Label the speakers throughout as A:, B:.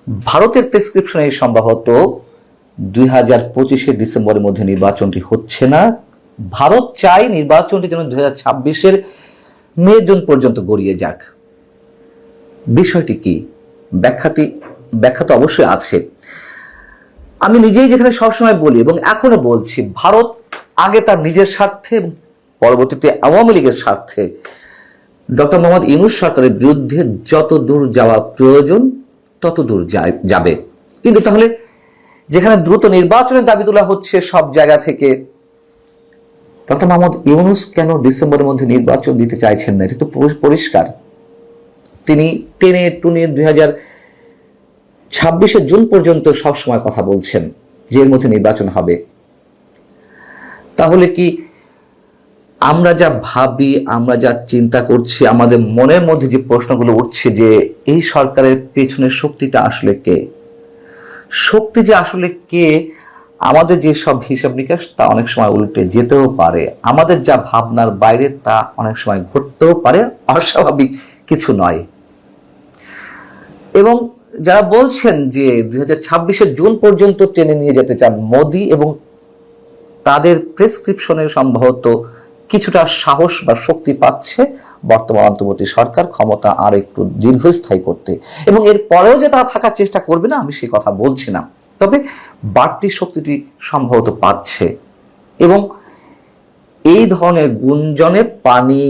A: ভারতের প্রেসক্রিপশনে সম্ভবত 2025 ডিসেম্বরের মধ্যে নির্বাচনটি হচ্ছে না। ভারত চায় নির্বাচনটি যেন 2026 মে জুন পর্যন্ত গড়িয়ে যাক। বিষয়টি কি? ব্যাখ্যা তো অবশ্যই আছে। আমি নিজেই যেখানে সবসময় বলি এবং এখনো বলছি, ভারত আগে তার নিজের স্বার্থে এবং পরবর্তীতে আওয়ামী লীগের স্বার্থে ডক্টর মোহাম্মদ ইউনূস সরকারের বিরুদ্ধে যত দূর যাওয়া প্রয়োজন তত দূর যাবে। কিন্তু তাহলে যেখানে দ্রুত নির্বাচনের দাবি তোলা হচ্ছে সব জায়গা থেকে, ডক্টর মোহাম্মদ ইউনূস কেন ডিসেম্বরের মধ্যে নির্বাচন দিতে চাইছেন না? এটা তো পরিষ্কার। তিনি টেনে টুনে 2026 জুন পর্যন্ত সবসময় কথা বলছেন যে এর মধ্যে নির্বাচন হবে। তাহলে কি আমরা যা ভাবি, আমরা যা চিন্তা করছি, আমাদের মনের মধ্যে যে প্রশ্নগুলো উঠছে যে এই সরকারের পেছনের শক্তিটা আসলে কে, শক্তি যে আসলে কে, আমাদের যে সব হিসাব নিকাশ তা অনেক সময় উল্টে যেতেও পারে, আমাদের যা ভাবনার বাইরে তা অনেক সময় ঘটতেও পারে, অস্বাভাবিক কিছু নয়। এবং যারা বলছেন যে 2026 জুন পর্যন্ত টেনে নিয়ে যেতে চান মোদি, এবং তাদের প্রেসক্রিপশনে সম্ভবত কিছুটা সাহস বা শক্তি পাচ্ছে বর্তমান অন্তর্বর্তী সরকার ক্ষমতা আর একটু দীর্ঘস্থায়ী করতে, এবং এর পরেও যে তারা থাকার চেষ্টা করবে না আমি সে কথা বলছি না, তবে বাড়তি শক্তিটি সম্ভবত পাচ্ছে। এবং এই ধরনের গুঞ্জনে পানি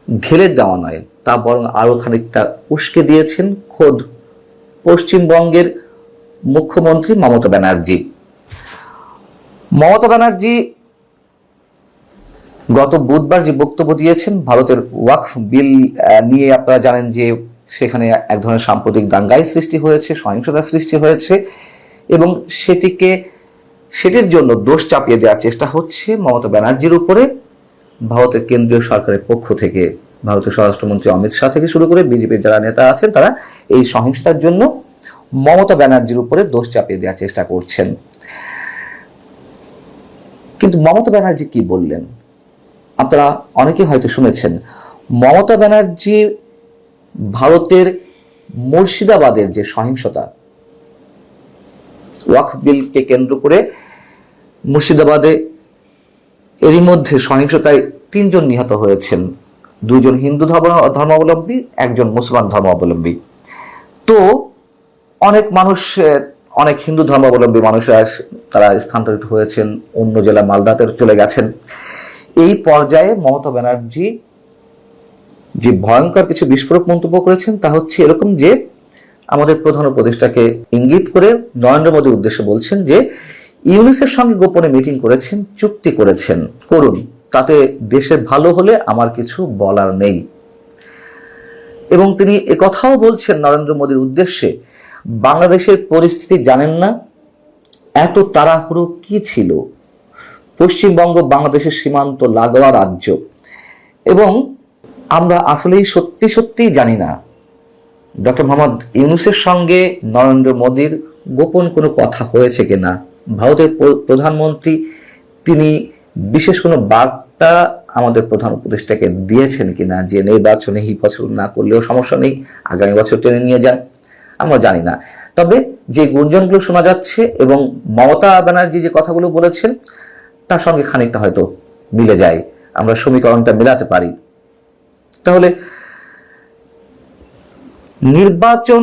A: ঢেলে দেওয়া নয়, তা বরং আরো খানিকটা উস্কে দিয়েছেন খোদ পশ্চিমবঙ্গের মুখ্যমন্ত্রী মমতা ব্যানার্জি। মমতা ব্যানার্জি গত বুধবার যে বক্তব্য দিয়েছেন ভারতের ওয়াকফ বিল নিয়ে, আপনারা জানেন যে সেখানে এক ধরনের সাম্প্রতিক দাঙ্গাই সৃষ্টি হয়েছে, সহিংসতা সৃষ্টি হয়েছে, এবং সেটির জন্য দোষ চাপিয়ে দেওয়ার চেষ্টা হচ্ছে মমতা ব্যানার্জির উপরে ভারতের কেন্দ্রীয় সরকারের পক্ষ থেকে। ভারতের স্বরাষ্ট্রমন্ত্রী অমিত শাহ থেকে শুরু করে বিজেপির যারা নেতা আছেন তারা এই সহিংসতার জন্য মমতা ব্যানার্জির উপরে দোষ চাপিয়ে দেওয়ার চেষ্টা করছেন। কিন্তু মমতা ব্যানার্জি কি বললেন আপনারা অনেকে হয়তো শুনেছেন। মমতা ব্যানার্জি ভারতের মুর্শিদাবাদের যে সহিংসতা, ওয়াকফ বিলকে কেন্দ্র করে মুর্শিদাবাদে এরই মধ্যে সহিংসতায় 3 জন নিহত হয়েছেন, 2 জন হিন্দু ধর্মাবলম্বী, 1 জন মুসলমান ধর্মাবলম্বী। তো অনেক হিন্দু ধর্মাবলম্বী মানুষরা তারা স্থানান্তরিত হয়েছেন, অন্য জেলা মালদাতে চলে গেছেন। এই পর্যায়ে মমতা ব্যানার্জি যে ভয়ঙ্কর কিছু বিস্ফোরক মন্তব্য করেছেন তা হচ্ছে এরকম যে আমাদের প্রধান উপদেষ্টাকে ইঙ্গিত করে নরেন্দ্র মোদীর উদ্দেশ্যে বলছেন যে ইউনূসের সঙ্গে গোপনে মিটিং করেছেন, চুক্তি করেছেন, করুন, তাতে দেশের ভালো হলে আমার কিছু বলার নেই। এবং তিনি একথাও বলছেন নরেন্দ্র মোদীর উদ্দেশ্যে, বাংলাদেশের পরিস্থিতি জানেন না, এত তাড়াহুড়ো কি ছিল, পশ্চিমবঙ্গ বাংলাদেশের সীমান্ত লাগোয়া রাজ্য, এবং আমরা আসলেই সত্যি জানি না ডক্টর মোহাম্মদ ইউনূসের সঙ্গে নরেন্দ্র মোদীর গোপন কোনো কথা হয়েছে কিনা, ভারতের প্রধানমন্ত্রী তিনি বিশেষ কোনো বার্তা আমাদের প্রধান উপদেষ্টাকে দিয়েছেন কিনা যে নির্বাচনে এই বছর না করলেও সমস্যা নেই, আগামী বছর টেনে নিয়ে যান, আমরা জানি না। তবে যে গুঞ্জনগুলো শোনা যাচ্ছে এবং মমতা ব্যানার্জি যে কথাগুলো বলেছেন তার সঙ্গে খানিকটা হয়তো মিলে যায়, আমরা সমীকরণটা মেলাতে পারি। তাহলে নির্বাচন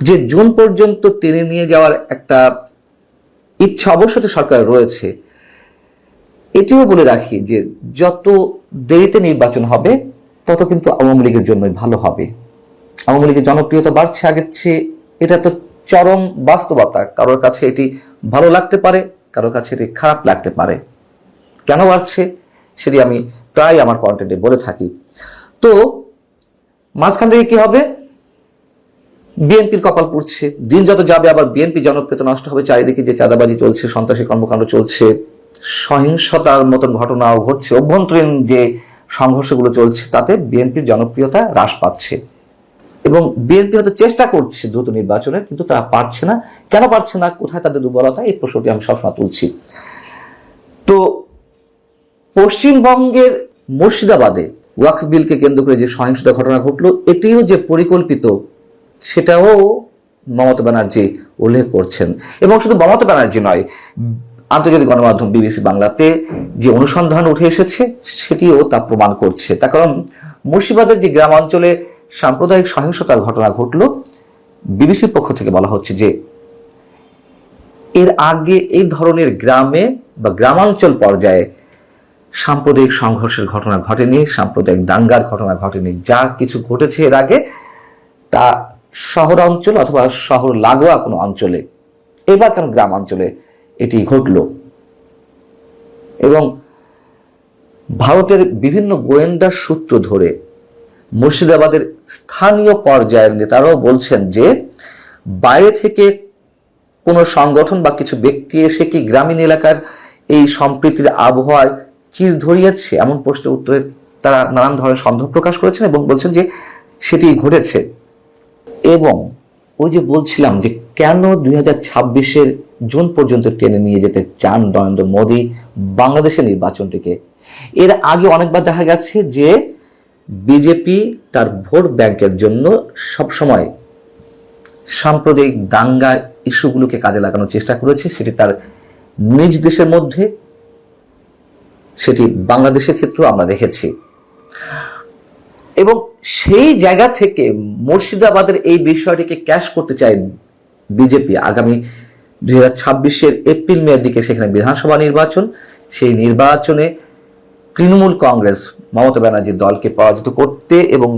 A: যে জুন পর্যন্ত টেনে নিয়ে যাওয়ার একটা ইচ্ছা অবশ্যই সরকারের রয়েছে, এটিও বলে রাখি যে যত দেরিতে নির্বাচন হবে তত কিন্তু আওয়ামী লীগের জন্যই ভালো হবে। আওয়ামী লীগের জনপ্রিয়তা বাড়ছে আগের চেয়ে, এটা তো চরম বাস্তবতা। কারোর কাছে এটি ভালো লাগতে পারে, কারোর কাছে এটি খারাপ লাগতে পারে। কেন বাড়ছে সেটি আমি প্রায় আমার কন্টেন্টে বলে থাকি। তো মাঝখান থেকে কি হবে? বিএনপির কপাল পুড়ছে, দিন যত যাবে আবার বিএনপি জনপ্রিয়তা নষ্ট হবে। চারিদিকে যে চাঁদাবাজি চলছে, সন্ত্রাসী কর্মকাণ্ড চলছে, সহিংসতার মতন ঘটনাও ঘটছে, অভ্যন্তরীণ যে সংঘর্ষগুলো চলছে, তাতে বিএনপির জনপ্রিয়তা হ্রাস পাচ্ছে। এবং বিএনপি হয়তো চেষ্টা করছে দ্রুত নির্বাচনের, কিন্তু তারা পারছে না। কেন পারছে না, কোথায় তাদের দুর্বলতা, এই প্রশ্নটি আমি সবসময় তুলছি। তো পশ্চিমবঙ্গের মুর্শিদাবাদে ওয়াকফ বিলকে কেন্দ্র করে যে সহিংসতা ঘটনা ঘটলো, এটিও যে পরিকল্পিত সেটাও মমতা ব্যানার্জি উল্লেখ করছেন। এবং শুধু মমতা ব্যানার্জি নয়, আন্তর্জাতিক গণমাধ্যম বিবিসি বাংলাতে যে অনুসন্ধান উঠে এসেছে সেটিও তা প্রমাণ করছে। তার কারণ মুর্শিদাবাদের যে গ্রামাঞ্চলে সাম্প্রদায়িক সহিংসতার ঘটনা ঘটল, বিবিসির পক্ষ থেকে বলা হচ্ছে যে এর আগে এই ধরনের গ্রামে বা গ্রামাঞ্চল পর্যায়ে সাম্প্রদায়িক সংঘর্ষের ঘটনা ঘটেনি, সাম্প্রদায়িক দাঙ্গার ঘটনা ঘটেনি। যা কিছু ঘটেছে এর আগে তা শহরাঞ্চল অথবা শহর লাগোয়া কোনো অঞ্চলে, এবার কেন গ্রামাঞ্চলে এটি ঘটল। এবং ভারতের বিভিন্ন গোয়েন্দা সূত্র ধরে মুর্শিদাবাদের স্থানীয় পর্যায়ের নেতারাও বলছেন যে বাইরে থেকে কোনো সংগঠন বা কিছু ব্যক্তি এসে কি গ্রামীণ এলাকার এই সম্প্রীতির আবহাওয়ায় চির ধরিয়েছে, এমন প্রশ্নের উত্তরে তারা নানান ধরনের সন্দেহ প্রকাশ করেছেন এবং বলছেন যে সেটি ঘটেছে। এবং ওই যে বলছিলাম যে কেন 2026-এর জুন পর্যন্ত টেনে নিয়ে যেতে চান নরেন্দ্র মোদী বাংলাদেশের নির্বাচনটিকে। এর আগে অনেকবার দেখা গেছে যে বিজেপি তার ভোট ব্যাংকের জন্য সবসময় সাম্প্রদায়িক দাঙ্গা ইস্যুগুলোকে কাজে লাগানোর চেষ্টা করেছে, সেটি তার নিজ দেশের মধ্যে, সেটি বাংলাদেশের ক্ষেত্রেও আমরা দেখেছি। এবং সেই জায়গা থেকে মুর্শিদাবাদের এই বিষয়টিকে ক্যাশ করতে চায় বিজেপি। আগামী 2026-এর এপ্রিল মের দিকে সেখানে বিধানসভা নির্বাচন, সেই নির্বাচনে তৃণমূল কংগ্রেস মমতা ব্যানার্জির দলকে পরাজিত করতে এবং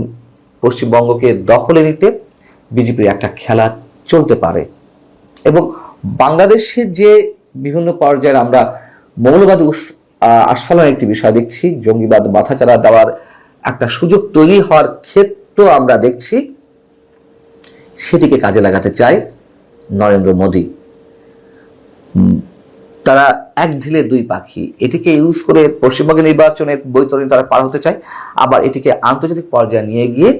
A: পশ্চিমবঙ্গকে দখলে নিতে বিজেপির একটা খেলা চলতে পারে। এবং বাংলাদেশের যে বিভিন্ন পর্যায়ে আমরা মৌলবাদী আস্ফালনের একটি বিষয় দেখছি, জঙ্গিবাদ মাথাচাড়া দেওয়ার একটা সুযোগ তৈরি হওয়ার ক্ষেত্র আমরা দেখছি, সেটিকে কাজে লাগাতে চায় নরেন্দ্র মোদী। তারা এক ঢিলে দুই পাখি, এটিকে ইউজ করে পশ্চিমবঙ্গের নির্বাচনের বৈতরণী তারা পার হতে চায়, আবার এটিকে আন্তর্জাতিক পর্যায়ে নিয়ে গিয়ে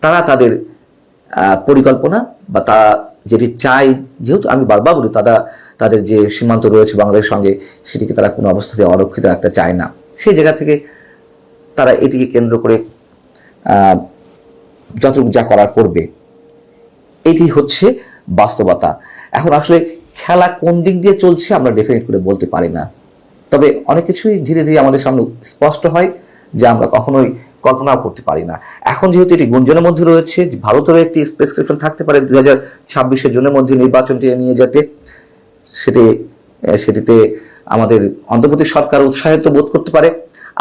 A: তারা তাদের পরিকল্পনা বা তারা যেটি চায়, যেহেতু আমি বারবার বলি তাদের যে সীমান্ত রয়েছে বাংলাদেশের সঙ্গে, সেটিকে তারা কোনো অবস্থাতে অরক্ষিত রাখতে চায় না। সেই জায়গা থেকে তারা এটিকে কেন্দ্র করে যতটুকু যা করার করবে, এটি হচ্ছে বাস্তবতা। এখন আসলে খেলা কোন দিক দিয়ে চলছে আমরা ডেফিনেট করে বলতে পারি না, তবে অনেক কিছুই ধীরে ধীরে আমাদের সামনে স্পষ্ট হয় যা আমরা কখনোই কল্পনাও করতে পারি না। এখন যেহেতু এটি গুঞ্জনের মধ্যে রয়েছে, ভারতেরও একটি প্রেসক্রিপশন থাকতে পারে 2026-এর জুনের মধ্যে নির্বাচনটি নিয়ে যেতে, সেটিতে আমাদের অন্তর্বর্তী সরকার উৎসাহিত বোধ করতে পারে।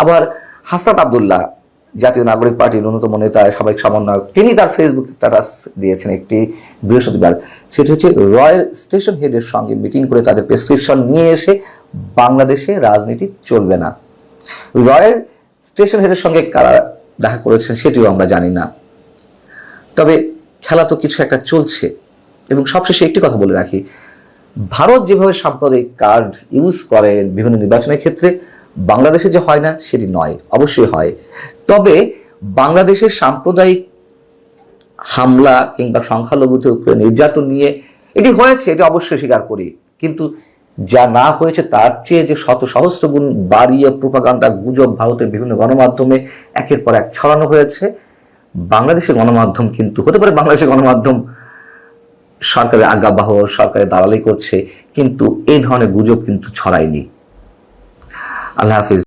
A: আবার হাসনাত আব্দুল্লাহ, জাতীয় নাগরিক পার্টির অন্যতম নেতা, সাবেক সমন্বয়ক, তিনি তার ফেসবুক স্ট্যাটাস দিয়েছেন একটি বৃহস্পতিবার। সেটি হচ্ছে রয়্যাল স্টেশন হেডের সঙ্গে মিটিং করে তাদের প্রেসক্রিপশন নিয়ে এসে বাংলাদেশে রাজনীতি চলবে না। রয়্যাল স্টেশন হেডের সঙ্গে কারা দেখা করেছেন সেটিও আমরা জানি না, তবে খেলা তো কিছু একটা চলছে। এবং সবশেষে একটি কথা বলে রাখি, ভারত যেভাবে সাম্প্রদায়িক কার্ড ইউজ করে বিভিন্ন নির্বাচনের ক্ষেত্রে, বাংলাদেশে যে হয় না সেটি নয়, অবশ্যই হয়। তবে বাংলাদেশের সাম্প্রদায়িক হামলা কিংবা সংখ্যালঘুদের উপরে নির্যাতন নিয়ে এটি হয়েছে, এটি অবশ্যই স্বীকার করি, কিন্তু যা না হয়েছে তার চেয়ে যে শত সহস্র গুণ বাড়িয়ে প্রোপাগান্ডা, গুজব ভারতের বিভিন্ন গণমাধ্যমে একের পর এক ছড়ানো হয়েছে। বাংলাদেশের গণমাধ্যম কিন্তু, হতে পারে বাংলাদেশের গণমাধ্যম সরকারের আজ্ঞাবহ, সরকারের দালালি করছে, কিন্তু এই ধরনের গুজব কিন্তু ছড়ায়নি। আল্লাহ হাফিজ।